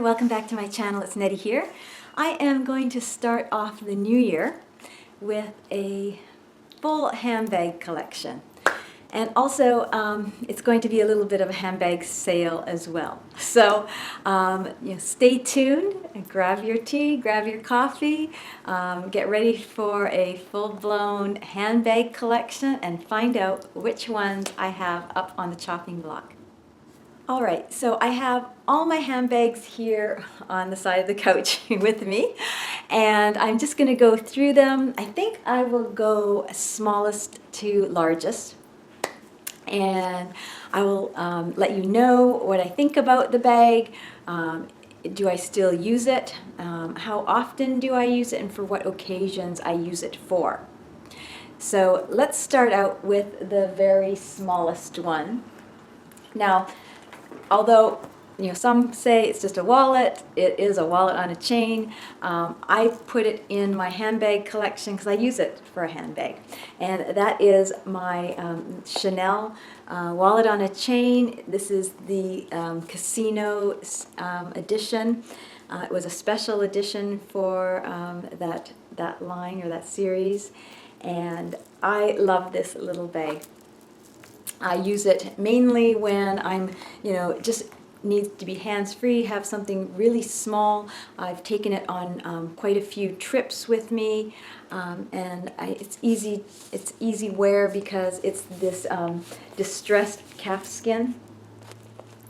welcome back to my channel. It's Nettie here. I am going to start off the new year with a full handbag collection. And also, it's going to be a little bit of a handbag sale as well. So, stay tuned, grab your tea, grab your coffee, get ready for a full-blown handbag collection and find out which ones I have up on the chopping block. All right, so I have all my handbags here on the side of the couch with me, and I'm just going to go through them. I think I will go smallest to largest, and I will let you know what I think about the bag. Do I still use it? How often do I use it, and for what occasions I use it for? So let's start out with the very smallest one. Now, although some say it's just a wallet, it is a wallet on a chain. I put it in my handbag collection because I use it for a handbag, and that is my Chanel wallet on a chain. This is the Casino edition. It was a special edition for that line or that series, and I love this little bag. I use it mainly when I'm, just needs to be hands-free, have something really small. I've taken it on quite a few trips with me, and it's easy wear because it's this distressed calfskin.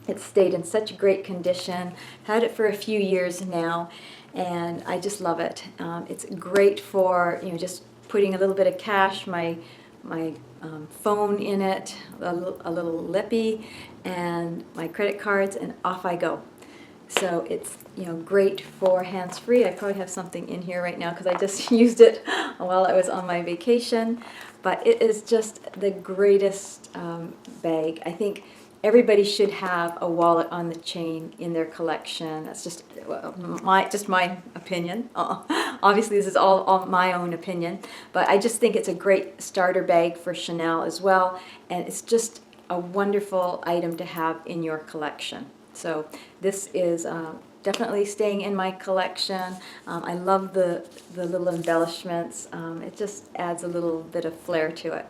It's stayed in such great condition. Had it for a few years now, and I just love it. It's great for just putting a little bit of cash, my phone in it, a little lippy, and my credit cards, and off I go. So it's great for hands-free. I probably have something in here right now because I just used it while I was on my vacation. But it is just the greatest bag. I think everybody should have a wallet on the chain in their collection. That's just my opinion. Obviously, this is all my own opinion, but I just think it's a great starter bag for Chanel as well, and it's just a wonderful item to have in your collection. So this is definitely staying in my collection. I love the little embellishments. It just adds a little bit of flair to it.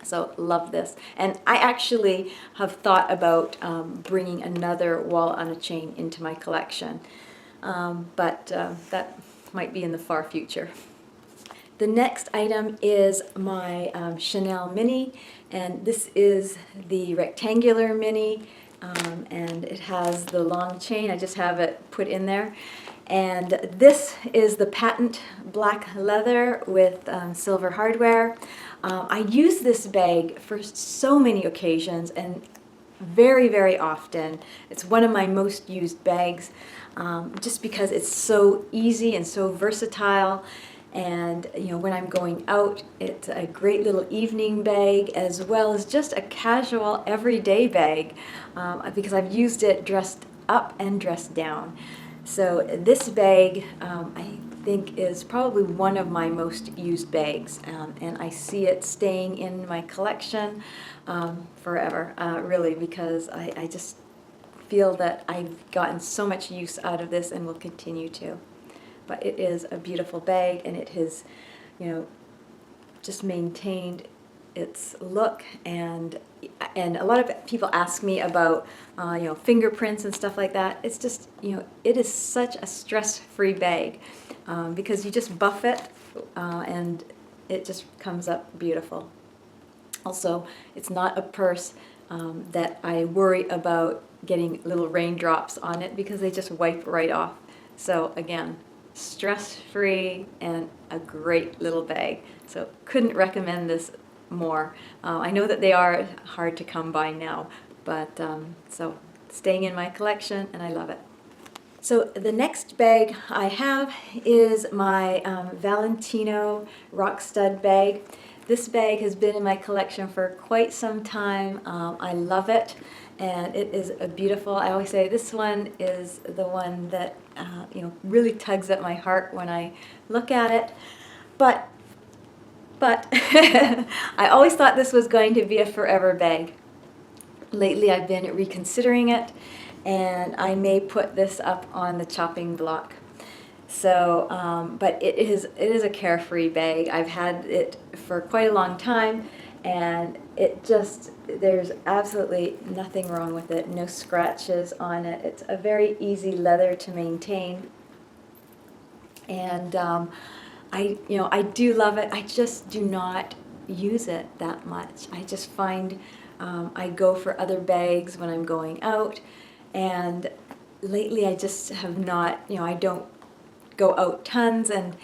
So love this, and I actually have thought about bringing another wallet on a chain into my collection, but that might be in the far future. The next item is my Chanel Mini, and this is the rectangular Mini, and it has the long chain. I just have it put in there. And this is the patent black leather with silver hardware. I use this bag for so many occasions and very, very often. It's one of my most used bags just because it's so easy and so versatile. And when I'm going out, it's a great little evening bag as well as just a casual everyday bag because I've used it dressed up and dressed down. So this bag, I think, is probably one of my most used bags, and I see it staying in my collection forever, really, because I just feel that I've gotten so much use out of this and will continue to. But it is a beautiful bag, and it has, just maintained its look, and a lot of people ask me about fingerprints and stuff like that. It's just it is such a stress-free bag because you just buff it and it just comes up beautiful. Also, it's not a purse that I worry about getting little raindrops on it because they just wipe right off. So again, stress-free and a great little bag. So couldn't recommend this more. I know that they are hard to come by now, but so staying in my collection, and I love it. So the next bag I have is my Valentino Rockstud Bag. This bag has been in my collection for quite some time. I love it, and it is a beautiful, I always say this one is the one that really tugs at my heart when I look at it. But I always thought this was going to be a forever bag. Lately I've been reconsidering it, and I may put this up on the chopping block. So, but it is a carefree bag. I've had it for quite a long time, and there's absolutely nothing wrong with it. No scratches on it. It's a very easy leather to maintain, and I do love it. I just do not use it that much. I just find I go for other bags when I'm going out, and lately I just have not. I don't go out tons, and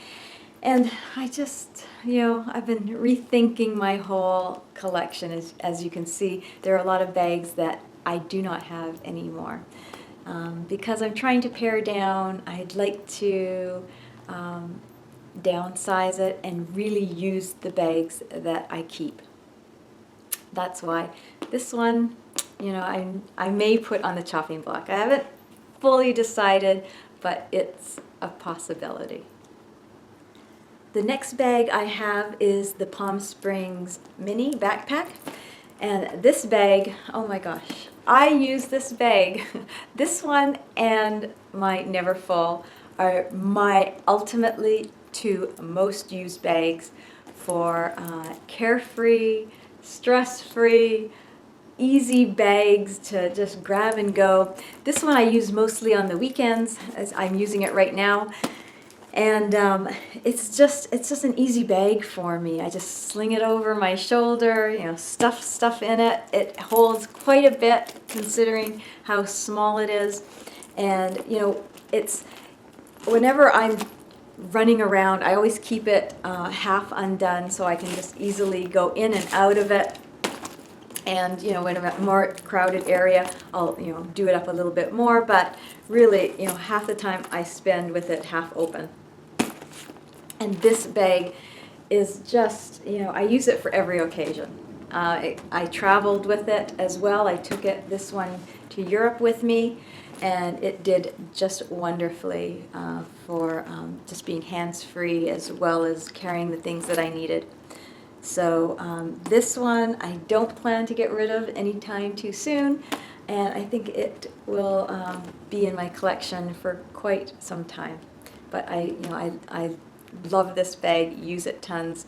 I just, I've been rethinking my whole collection. As you can see, there are a lot of bags that I do not have anymore. Because I'm trying to pare down, I'd like to downsize it and really use the bags that I keep. That's why this one, I may put on the chopping block. I haven't fully decided, but it's a possibility. The next bag I have is the Palm Springs Mini Backpack. And this bag, oh my gosh, I use this bag. This one and my Neverfull are my ultimately two most used bags for carefree, stress-free, easy bags to just grab and go. This one I use mostly on the weekends, as I'm using it right now, and it's just an easy bag for me. I just sling it over my shoulder, stuff in it. It holds quite a bit considering how small it is, and it's whenever I'm running around, I always keep it half undone so I can just easily go in and out of it. And when I'm at a more crowded area, I'll do it up a little bit more. But really, half the time I spend with it half open. And this bag is just, I use it for every occasion. I traveled with it as well. I took this one to Europe with me, and it did just wonderfully for just being hands-free as well as carrying the things that I needed. So this one I don't plan to get rid of anytime too soon, and I think it will be in my collection for quite some time. But I love this bag, use it tons.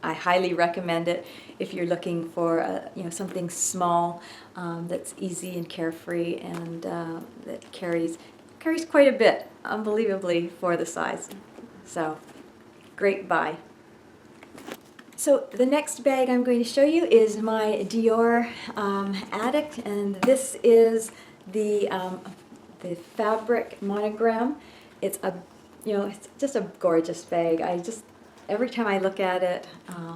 I highly recommend it if you're looking for something small that's easy and carefree, and that carries quite a bit, unbelievably, for the size. So great buy. So the next bag I'm going to show you is my Dior Addict, and this is the fabric monogram. It's just a gorgeous bag. Every time I look at it,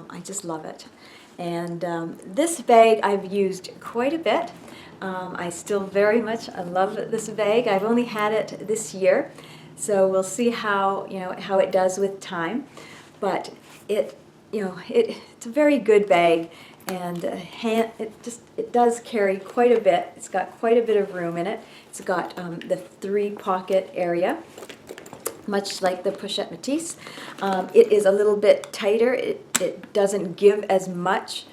I just love it. And this bag I've used quite a bit. I still very much love this bag. I've only had it this year, so we'll see how it does with time. But it's a very good bag, and it does carry quite a bit. It's got quite a bit of room in it. It's got the 3-pocket area, much like the Pichette Matisse. It is a little bit tighter. It doesn't give as much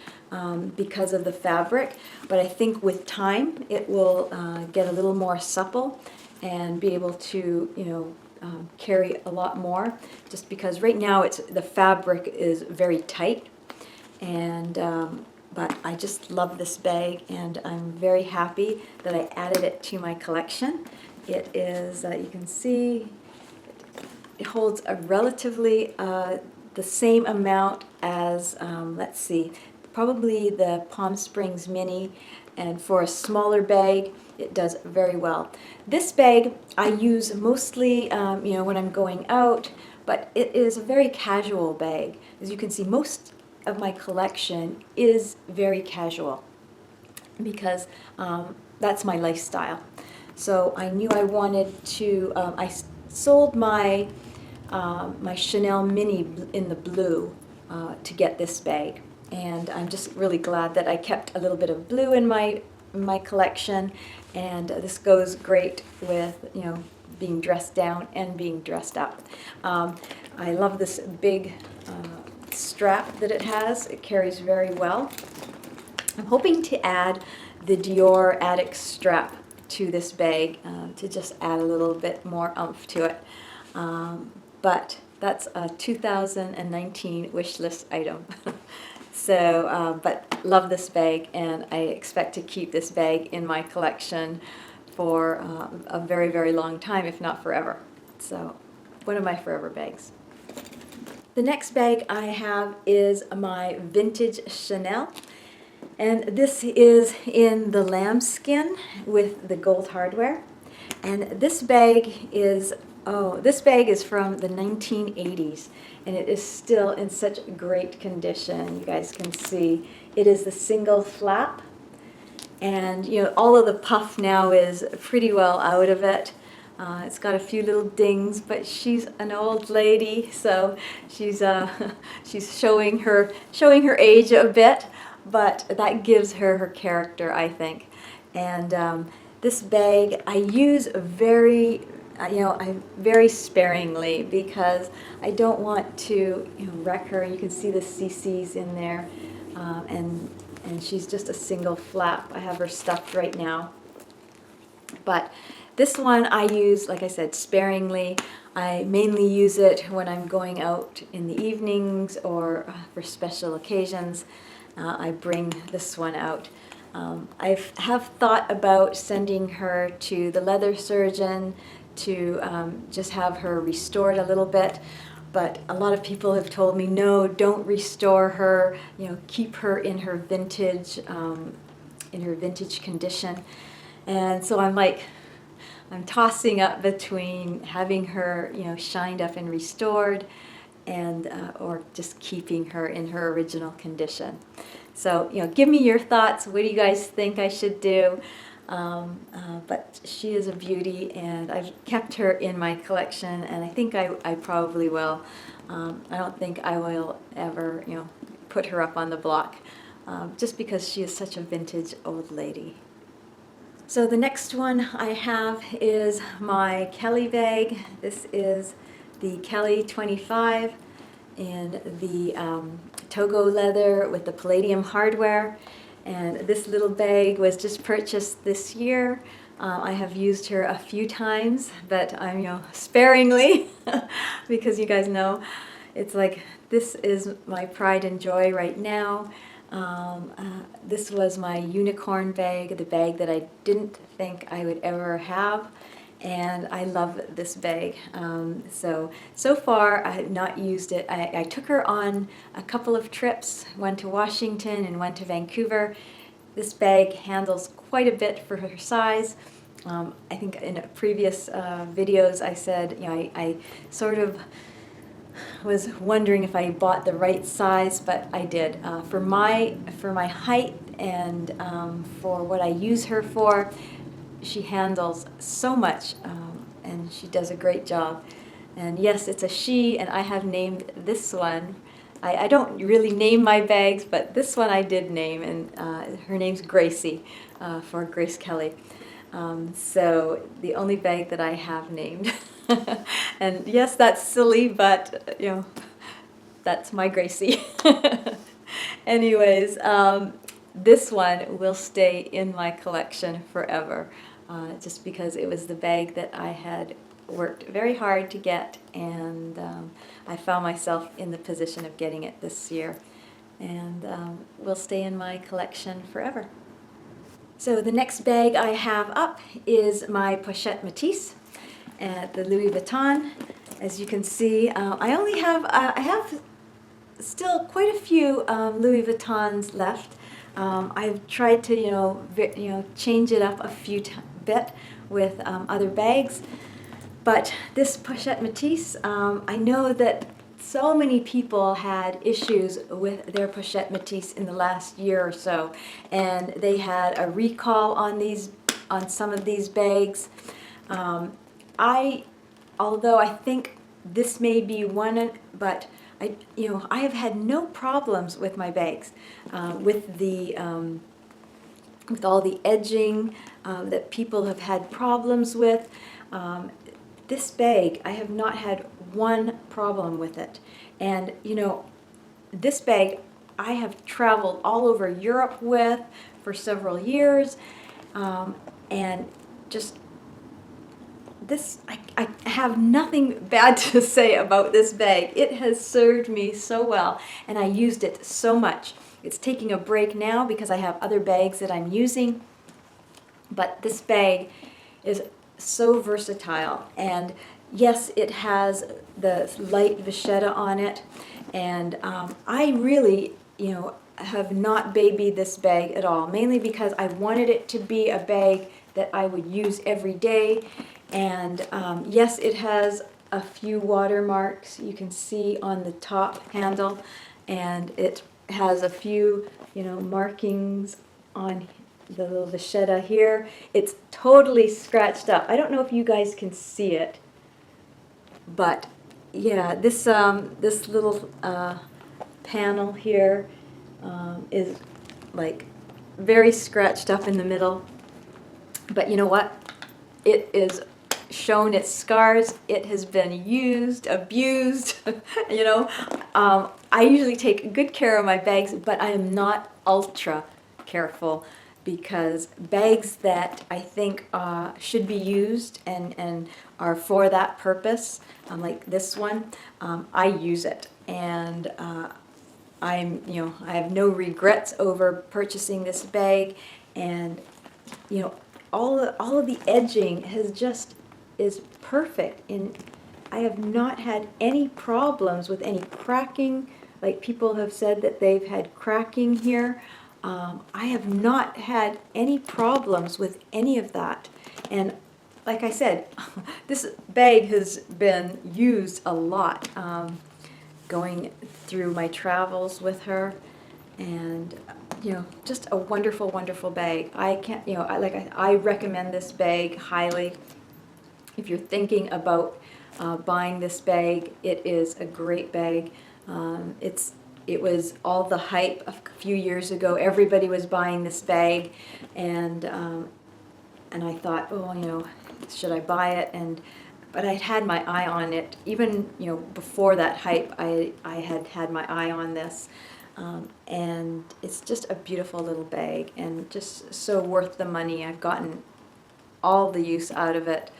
because of the fabric, but I think with time it will get a little more supple and be able to carry a lot more, just because right now the fabric is very tight. And but I just love this bag, and I'm very happy that I added it to my collection. It is, you can see, it holds a relatively the same amount as, let's see, probably the Palm Springs Mini, and for a smaller bag, it does very well. This bag I use mostly, when I'm going out, but it is a very casual bag. As you can see, most of my collection is very casual because that's my lifestyle. So I knew I wanted to, I sold my Chanel Mini in the blue to get this bag, and I'm just really glad that I kept a little bit of blue in my collection, and this goes great with being dressed down and being dressed up. I love this big strap that it has. It carries very well. I'm hoping to add the Dior Addict strap to this bag to just add a little bit more oomph to it. But that's a 2019 wish list item. So, but love this bag, and I expect to keep this bag in my collection for a very, very long time, if not forever. So, one of my forever bags. The next bag I have is my vintage Chanel, and this is in the lambskin with the gold hardware. And this bag is from the 1980s, and it is still in such great condition. You guys can see it is the single flap, and you know, all of the puff now is pretty well out of it. It's got a few little dings, but she's an old lady, so she's showing her age a bit, but that gives her her character, I think. And this bag I use very sparingly, because I don't want to wreck her. You can see the CCs in there, and she's just a single flap. I have her stuffed right now, but this one I use, like I said, sparingly. I mainly use it when I'm going out in the evenings or for special occasions. I bring this one out. I have thought about sending her to the leather surgeon to just have her restored a little bit, but a lot of people have told me, no, don't restore her, keep her in her vintage condition. And so I'm tossing up between having her, shined up and restored, and or just keeping her in her original condition. So, give me your thoughts. What do you guys think I should do? But she is a beauty, and I've kept her in my collection, and I think I probably will. I don't think I will ever, put her up on the block, just because she is such a vintage old lady. So the next one I have is my Kelly bag. This is the Kelly 25 in the Togo leather with the palladium hardware. And this little bag was just purchased this year. I have used her a few times, but I'm sparingly because you guys know it's like this is my pride and joy right now. This was my unicorn bag, the bag that I didn't think I would ever have, and I love this bag. So far I have not used it. I took her on a couple of trips, one to Washington and one to Vancouver. This bag handles quite a bit for her size. I think in previous videos I said, I sort of was wondering if I bought the right size, but I did. For my height and for what I use her for, she handles so much, and she does a great job. And yes, it's a she, and I have named this one. I don't really name my bags, but this one I did name, and her name's Gracie, for Grace Kelly. So the only bag that I have named. And yes, that's silly, but that's my Gracie. Anyways, this one will stay in my collection forever, just because it was the bag that I had worked very hard to get, and I found myself in the position of getting it this year, and will stay in my collection forever. So the next bag I have up is my Pichette Matisse at the Louis Vuitton. As you can see, I have still quite a few Louis Vuittons left. I've tried to change it up a bit with other bags, but this Pichette Matisse, I know that so many people had issues with their Pichette Matisse in the last year or so, and they had a recall on some of these bags. Although I think this may be one, but I have had no problems with my bags, with all the edging that people have had problems with. This bag, I have not had one problem with it. And this bag I have traveled all over Europe with for several years, and just this, I have nothing bad to say about this bag. It has served me so well, and I used it so much. It's taking a break now because I have other bags that I'm using, but this bag is so versatile. And yes, it has the light vachetta on it, and I really, have not babied this bag at all, mainly because I wanted it to be a bag that I would use every day. And yes, it has a few watermarks you can see on the top handle, and it has a few, markings on the little vachetta here. It's totally scratched up. I don't know if you guys can see it, but yeah, this little panel here is like very scratched up in the middle. But you know what? It is shown its scars. It has been used, abused. I usually take good care of my bags, but I am not ultra careful, because bags that I think should be used and are for that purpose, like this one, I use it, and I have no regrets over purchasing this bag, and all of the edging is perfect, and I have not had any problems with any cracking. Like people have said that they've had cracking here. I have not had any problems with any of that. And like I said, this bag has been used a lot, going through my travels with her, and just a wonderful, wonderful bag. I can't, I recommend this bag highly. If you're thinking about buying this bag, it is a great bag. It was all the hype a few years ago. Everybody was buying this bag, and I thought, oh, should I buy it? But I'd had my eye on it even before that hype. I had my eye on this, and it's just a beautiful little bag, and just so worth the money. I've gotten all the use out of it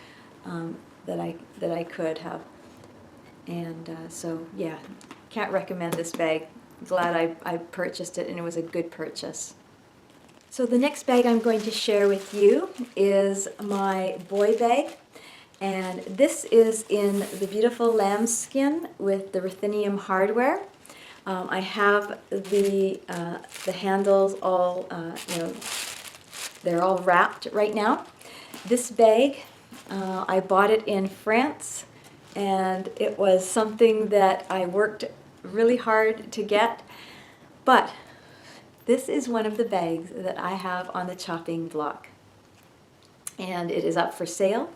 that I could have, and so yeah, can't recommend this bag. Glad I purchased it, and it was a good purchase. So the next bag I'm going to share with you is my boy bag, and this is in the beautiful lambskin with the ruthenium hardware. I have the handles all, they're all wrapped right now. This bag, I bought it in France, and it was something that I worked really hard to get, but this is one of the bags that I have on the chopping block, and it is up for sale.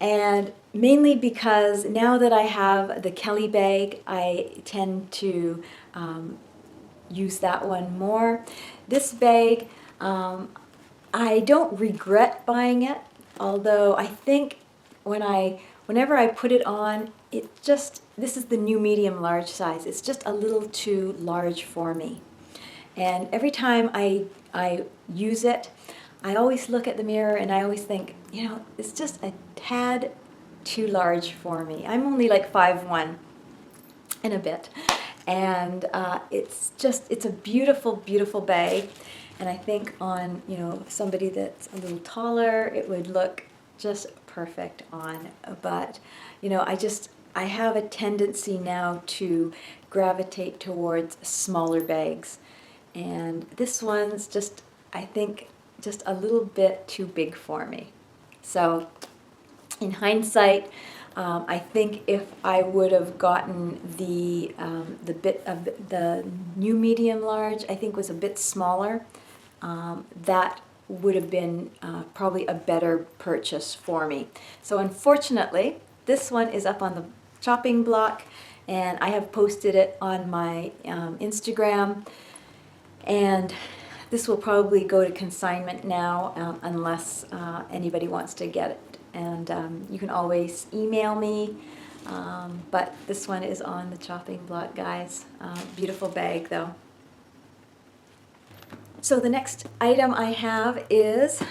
And mainly because now that I have the Kelly bag, I tend to use that one more. This bag, I don't regret buying it, although I think whenever I put it on, this is the new medium large size. It's just a little too large for me. And every time I use it, I always look at the mirror and I always think, it's just a tad too large for me. I'm only like 5'1" and a bit. And it's a beautiful, beautiful bag. And I think on, somebody that's a little taller, it would look just perfect on. But, I have a tendency now to gravitate towards smaller bags. And this one's I think, just a little bit too big for me. So, in hindsight, I think if I would have gotten the bit of the new medium large, I think was a bit smaller, that would have been probably a better purchase for me. So unfortunately, this one is up on the chopping block, and I have posted it on my Instagram, and this will probably go to consignment now, unless anybody wants to get it. And you can always email me, but this one is on the chopping block, guys. Beautiful bag, though. So the next item I have is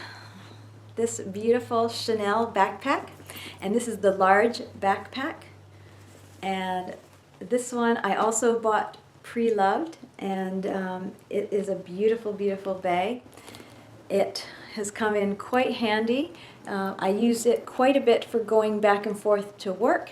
this beautiful Chanel backpack, and this is the large backpack. And this one I also bought pre-loved, and it is a beautiful, beautiful bag. It has come in quite handy. I use it quite a bit for going back and forth to work,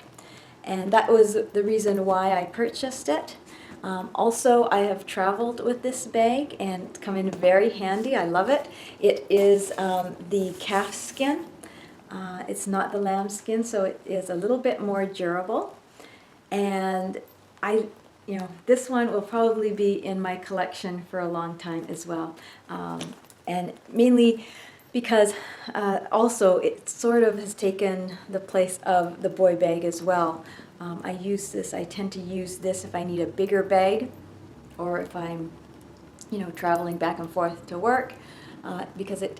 and that was the reason why I purchased it. Also, I have traveled with this bag and it's come in very handy. I love it. It is the calf skin. It's not the lambskin, so it is a little bit more durable. And this one will probably be in my collection for a long time as well. And mainly because also it sort of has taken the place of the boy bag as well. I tend to use this if I need a bigger bag, or if I'm, traveling back and forth to work, because it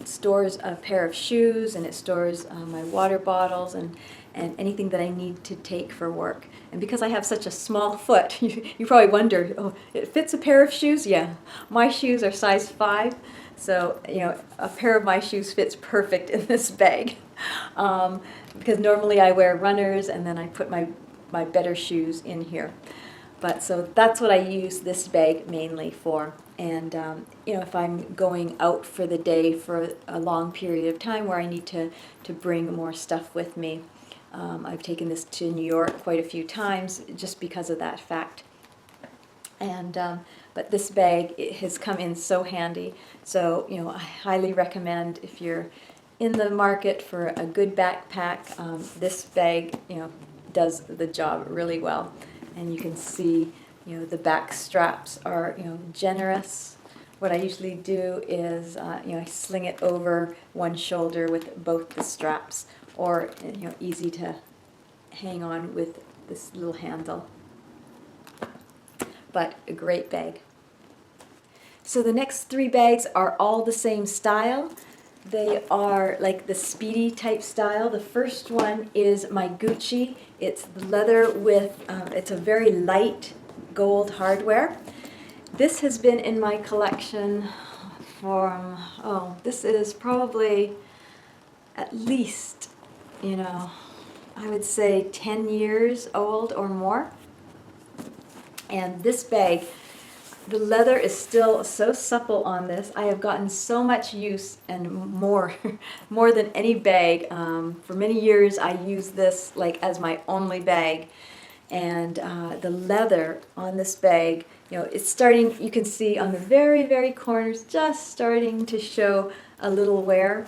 stores a pair of shoes, and it stores my water bottles and anything that I need to take for work. And because I have such a small foot, you probably wonder, oh, it fits a pair of shoes? Yeah, my shoes are size 5, so a pair of my shoes fits perfect in this bag. Because normally I wear runners and then I put my better shoes in here. But so that's what I use this bag mainly for. And if I'm going out for the day for a long period of time where I need to bring more stuff with me. I've taken this to New York quite a few times just because of that fact. And but this bag, it has come in so handy. So I highly recommend, if you're in the market for a good backpack, this bag does the job really well. And you can see the back straps are generous. What I usually do is I sling it over one shoulder with both the straps, or easy to hang on with this little handle. But a great bag. So the next 3 bags are all the same style. They are like the Speedy type style. The first one is my Gucci. It's the leather with, it's a very light gold hardware. This has been in my collection for, this is probably at least, I would say 10 years old or more. And this bag, the leather is still so supple on this. I have gotten so much use, and more than any bag. For many years I used this like as my only bag. And the leather on this bag, it's starting, you can see on the very, very corners, just starting to show a little wear.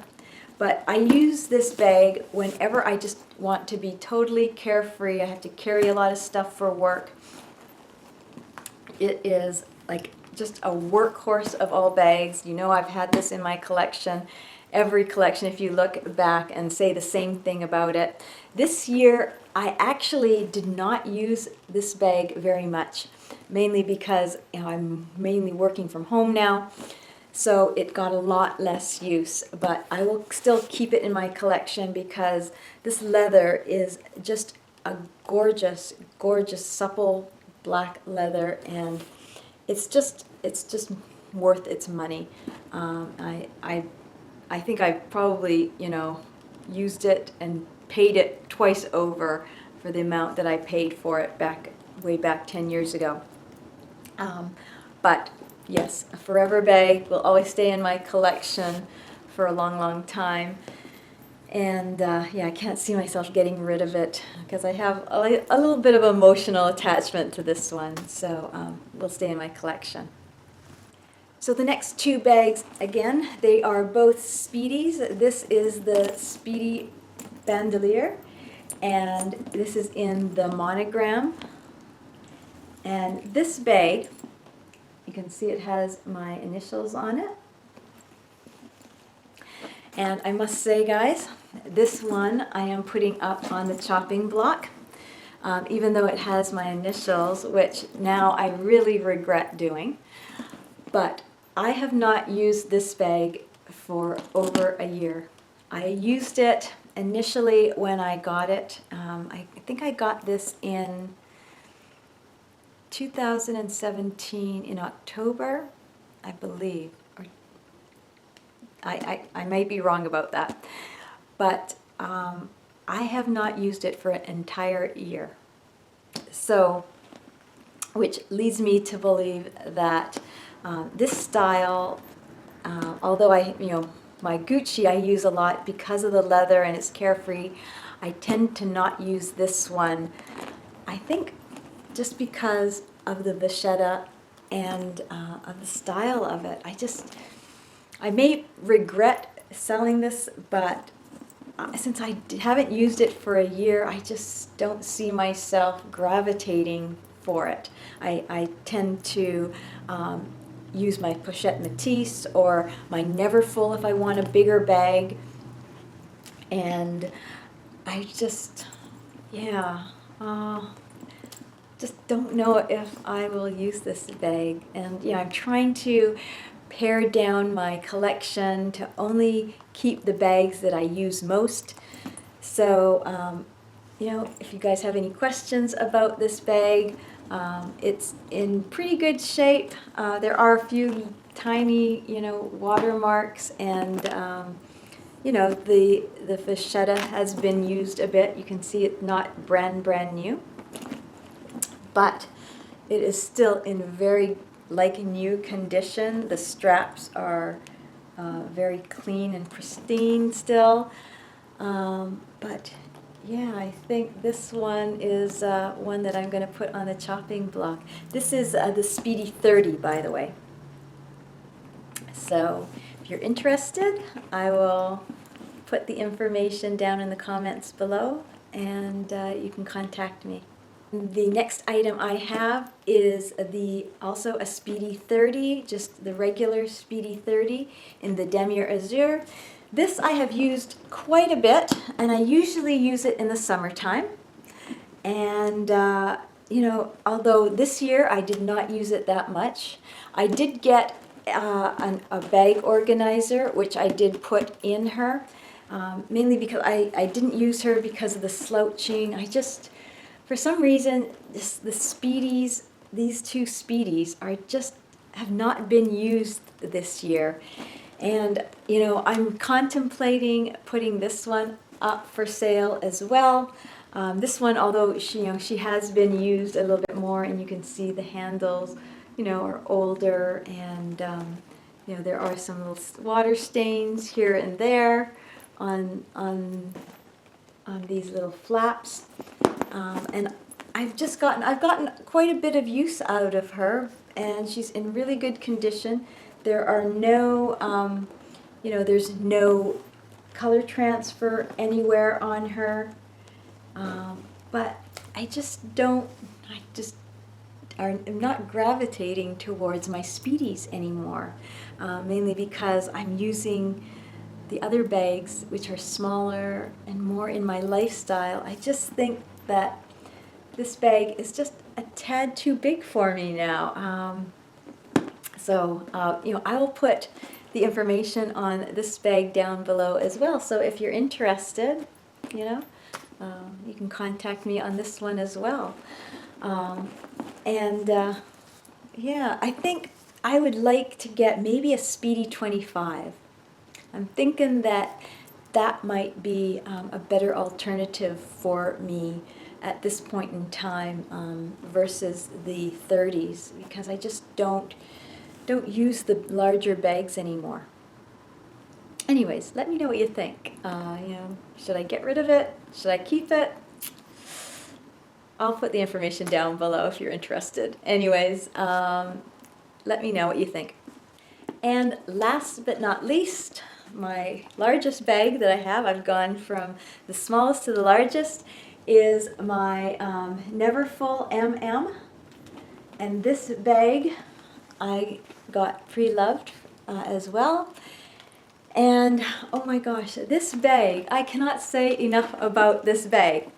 But I use this bag whenever I just want to be totally carefree. I have to carry a lot of stuff for work. It is like just a workhorse of all bags. I've had this in my collection, every collection, if you look back and say the same thing about it. This year, I actually did not use this bag very much, mainly because I'm mainly working from home now, so it got a lot less use. But I will still keep it in my collection because this leather is just a gorgeous, gorgeous, supple black leather, and it's just worth its money. I think I probably used it and paid it twice over for the amount that I paid for it way back 10 years ago. But yes, a forever bag will always stay in my collection for a long, long time. And yeah, I can't see myself getting rid of it because I have a little bit of emotional attachment to this one, so will stay in my collection. So the next 2 bags, again, they are both Speedies. This is the Speedy Bandolier, and this is in the Monogram. And this bag, you can see it has my initials on it. And I must say, guys, this one I am putting up on the chopping block, even though it has my initials, which now I really regret doing. But I have not used this bag for over a year. I used it initially when I got it. I think I got this in 2017 in October, I believe. I might be wrong about that. But I have not used it for an entire year. So, which leads me to believe that this style, although my Gucci I use a lot because of the leather and it's carefree, I tend to not use this one. I think just because of the vachetta and of the style of it. I may regret selling this, but since I haven't used it for a year, I just don't see myself gravitating for it. I tend to use my Pichette Matisse or my Neverfull if I want a bigger bag. And I just, just don't know if I will use this bag. And I'm trying to pare down my collection to only keep the bags that I use most. So, if you guys have any questions about this bag, it's in pretty good shape. There are a few tiny, watermarks, and the vachetta has been used a bit. You can see it's not brand new, but it is still in very new condition. The straps are very clean and pristine still. But yeah, I think this one is one that I'm going to put on the chopping block. This is the Speedy 30, by the way. So if you're interested, I will put the information down in the comments below, and you can contact me. The next item I have is also a Speedy 30, just the regular Speedy 30 in the Damier Azure. This I have used quite a bit, and I usually use it in the summertime. And, although this year I did not use it that much, I did get a bag organizer, which I did put in her, mainly because I didn't use her because of the slouching. For some reason, the Speedies, these two Speedies, have not been used this year. And, I'm contemplating putting this one up for sale as well. This one, although she has been used a little bit more, and you can see the handles, are older, and, there are some little water stains here and there on these little flaps. And I've gotten quite a bit of use out of her, and she's in really good condition. There are no, there's no color transfer anywhere on her. But I'm not gravitating towards my Speedies anymore, mainly because I'm using the other bags, which are smaller and more in my lifestyle. I just think that this bag is just a tad too big for me now. So I will put the information on this bag down below as well. So if you're interested, you can contact me on this one as well. I think I would like to get maybe a Speedy 25. I'm thinking that might be a better alternative for me at this point in time versus the 30s, because I just don't use the larger bags anymore. Anyways, let me know what you think. Should I get rid of it? Should I keep it? I'll put the information down below if you're interested. Anyways, let me know what you think. And last but not least, my largest bag that I have, I've gone from the smallest to the largest, is my Neverfull MM. And this bag I got pre-loved as well. And oh my gosh, this bag, I cannot say enough about this bag.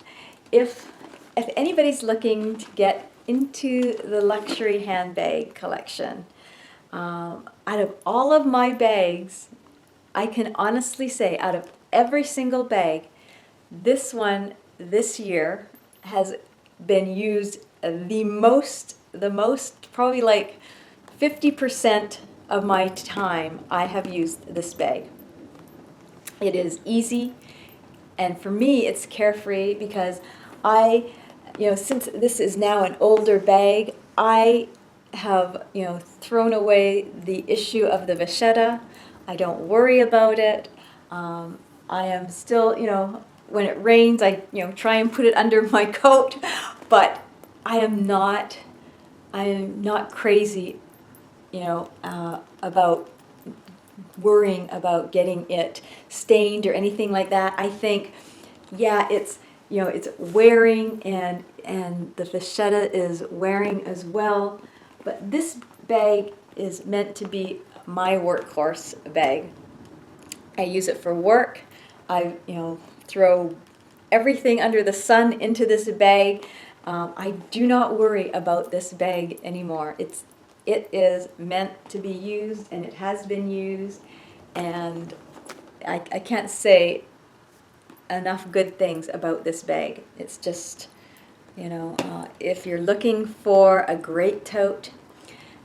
If anybody's looking to get into the luxury handbag collection, out of all of my bags, I can honestly say out of every single bag, this one this year has been used the most, probably like 50% of my time I have used this bag. It is easy, and for me it's carefree because since this is now an older bag, I have, thrown away the issue of the vachetta. I don't worry about it. I am still, when it rains, I, try and put it under my coat, but I am not crazy, about worrying about getting it stained or anything like that. I think, yeah, it's wearing, and the vachetta is wearing as well. But this bag is meant to be my workhorse bag. I use it for work. I throw everything under the sun into this bag. I do not worry about this bag anymore. It is meant to be used, and it has been used, and I can't say enough good things about this bag. It's just, if you're looking for a great tote,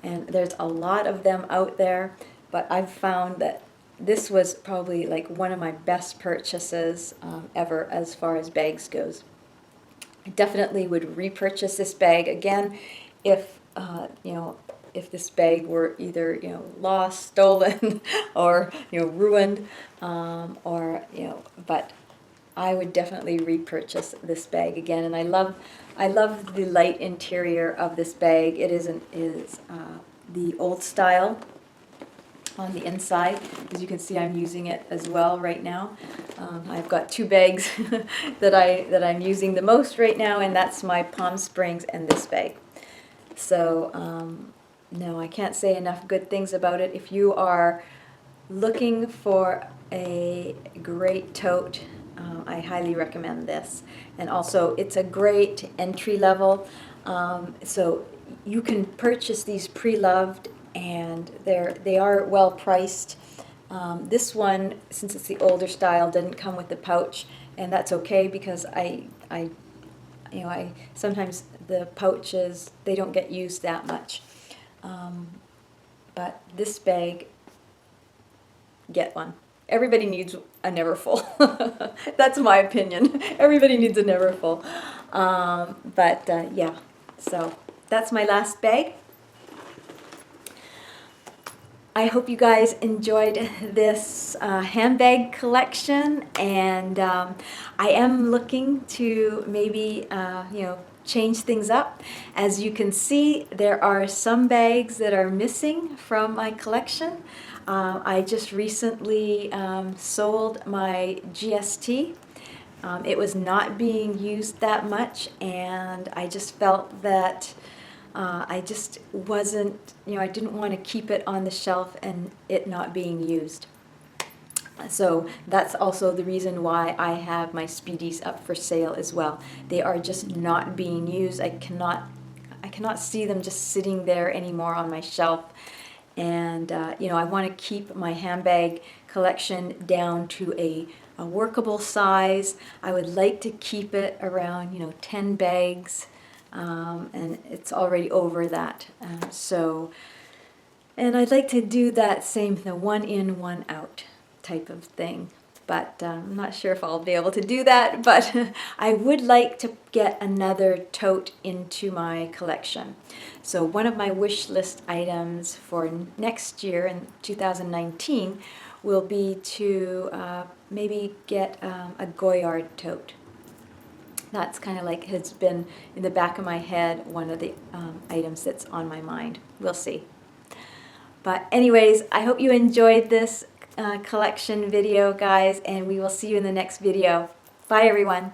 and there's a lot of them out there, but I've found that this was probably like one of my best purchases ever as far as bags goes. I definitely would repurchase this bag again if if this bag were either lost, stolen, or ruined, but I would definitely repurchase this bag again. And I love the light interior of this bag. It is the old style on the inside. As you can see, I'm using it as well right now. I've got two bags that I'm using the most right now, and that's my Palm Springs and this bag. So no, I can't say enough good things about it. If you are looking for a great tote, I highly recommend this. And also, it's a great entry level. So you can purchase these pre-loved, and they are well priced. This one, since it's the older style, didn't come with the pouch, and that's okay because I sometimes the pouches, they don't get used that much. But this bag, get one. Everybody needs a Neverfull. That's my opinion. Everybody needs a Neverfull. Yeah, so that's my last bag. I hope you guys enjoyed this handbag collection, and I am looking to maybe change things up. As you can see, there are some bags that are missing from my collection. I just recently sold my GST. It was not being used that much, and I just felt that I just wasn't, I didn't want to keep it on the shelf and it not being used. So that's also the reason why I have my Speedies up for sale as well. They are just not being used. I cannot see them just sitting there anymore on my shelf. And I want to keep my handbag collection down to a workable size. I would like to keep it around 10 bags, and it's already over that. And I'd like to do that same, the one in, one out type of thing. But I'm not sure if I'll be able to do that, but I would like to get another tote into my collection. So one of my wish list items for next year, in 2019, will be to maybe get a Goyard tote. That's kind of like has been in the back of my head, one of the items that's on my mind. We'll see. But anyways, I hope you enjoyed this collection video, guys, and we will see you in the next video. Bye, everyone.